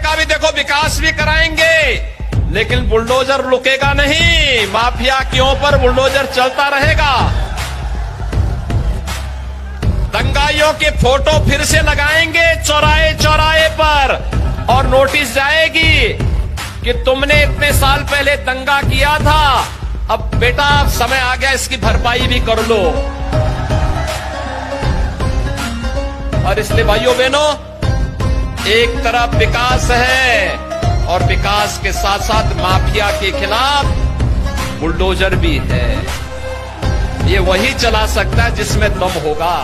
का भी देखो, विकास भी कराएंगे, लेकिन बुलडोजर रुकेगा नहीं। माफिया के ऊपर बुलडोजर चलता रहेगा। दंगाइयों के फोटो फिर से लगाएंगे चौराहे चौराहे पर, और नोटिस जाएगी कि तुमने इतने साल पहले दंगा किया था, अब बेटा समय आ गया, इसकी भरपाई भी कर लो। और इसलिए भाइयों बहनों, एक तरफ विकास है और विकास के साथ साथ माफिया के खिलाफ बुलडोजर भी है। ये वही चला सकता है जिसमें दम होगा।